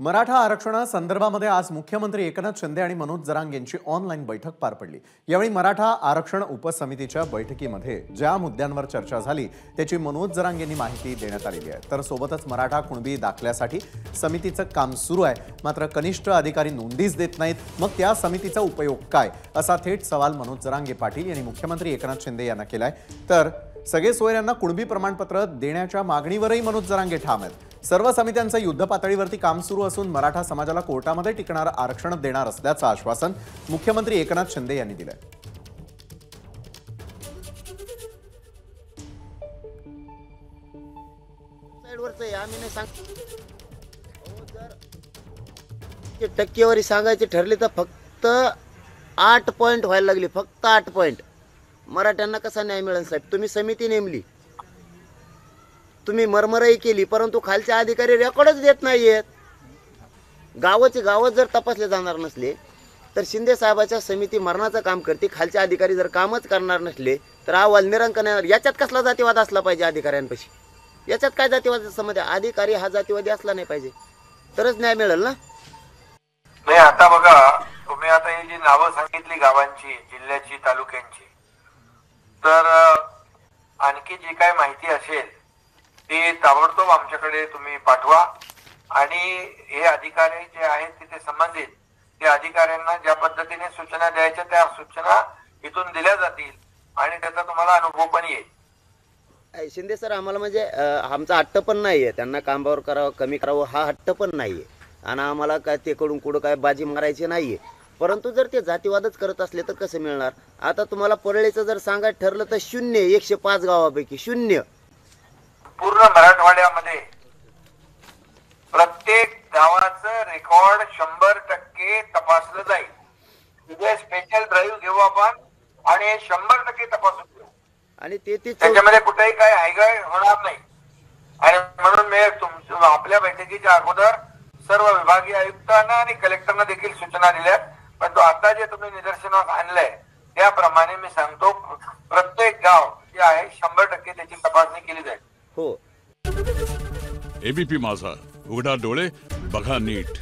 मराठा आरक्षणासंदर्भामध्ये आज मुख्यमंत्री एकनाथ शिंदे आणि मनोज जरांगे यांची ऑनलाईन बैठक पार पडली। यावेळी मराठा आरक्षण उपसमितीच्या बैठकीमध्ये ज्या मुद्द्यांवर चर्चा झाली त्याची मनोज जरांगे यांनी माहिती देण्यात आलेली आहे। तर सोबतच मराठा कुणबी दाखल्यासाठी समितीचं काम सुरू आहे, मात्र कनिष्ठ अधिकारी नोंदीच देत नाहीत, मग त्या समितीचा उपयोग काय असा थेट सवाल मनोज जरांगे पाटील यांनी मुख्यमंत्री एकनाथ शिंदे यांना केलाय। तर सगळे सोयऱ्यांना कुणबी प्रमाणपत्र देण्याच्या मागणीवरही मनोज जरांगे ठाम आहेत। सर्व समित्यांचं युद्ध पातळीवरती काम सुरू असून मराठा समाजाला कोर्टामध्ये टिकणारं आरक्षण देणार असल्याचं आश्वासन मुख्यमंत्री एकनाथ शिंदे यांनी दिलंय। टक्केवारी सांगायची ठरली तर फक्त 8 पॉइंट व्हायला लागली, फक्त 8 पॉइंट। मराठ्यांना कसा न्याय मिळेल साहेब? तुम्ही समिती नेमली, तुम्ही मरमराई केली, परंतु खालचे अधिकारी रेकॉर्डच देत नाहीयेत। गावाचे गावच जर तपासले जाणार नसले तर शिंदे साहेबाच्या समिती मरणाचं काम करते, खालचे अधिकारी जर कामच करणार नसले तर अहवाल निरांकन येणार। याच्यात कसला जातीवाद असला पाहिजे अधिकाऱ्यांपाशी? याच्यात काय जातीवाद समजा? अधिकारी हा जातीवादी असला नाही पाहिजे तरच न्याय मिळेल ना। नाही, आता बघा, तुम्ही आता ही जी नावं सांगितली गावांची, जिल्ह्याची, तालुक्यांची, तर आणखी जी काय माहिती असेल ती ताबडतोब आमच्याकडे तुम्ही पाठवा आणि हे अधिकारी जे आहेत तिथे संबंधित त्या अधिकाऱ्यांना ज्या पद्धतीने सूचना द्यायच्या त्या सूचना इथून दिल्या जातील आणि त्याचा तुम्हाला अनुभव पण येईल। शिंदे सर, आम्हाला म्हणजे आमचा हट्ट पण नाहीये, त्यांना कामावर करावं, कमी करावं हा हट्ट पण नाहीये आणि आम्हाला काय ते कडून कुठं काय बाजी मारायची नाहीये। परंतु जर ते जातीवादच करत असले तर कसं मिळणार? आता तुम्हाला परळीचं जर सांगायचं ठरलं तर 0 105 गावापैकी 0। पूर्ण मराठवाड्यामध्ये प्रत्येक गावाचं रेकॉर्ड 100% तपासलं जाईल। तिथे स्पेशल ड्राईव्ह घेऊ आपण आणि 100% तपासून घेऊ आणि त्याच्यामध्ये कुठेही काय हायगाय होणार नाही। आणि म्हणून मी आपल्या बैठकीच्या अगोदर सर्व विभागीय आयुक्तांना आणि कलेक्टरना देखील सूचना दिल्यात, परंतु आता जे तुम्ही निदर्शनास आणलंय त्याप्रमाणे मी सांगतो प्रत्येक गाव जे आहे 100% त्याची तपासणी केली जाईल। हो। एबीपी माझा, उघडा डोळे बघा नीट।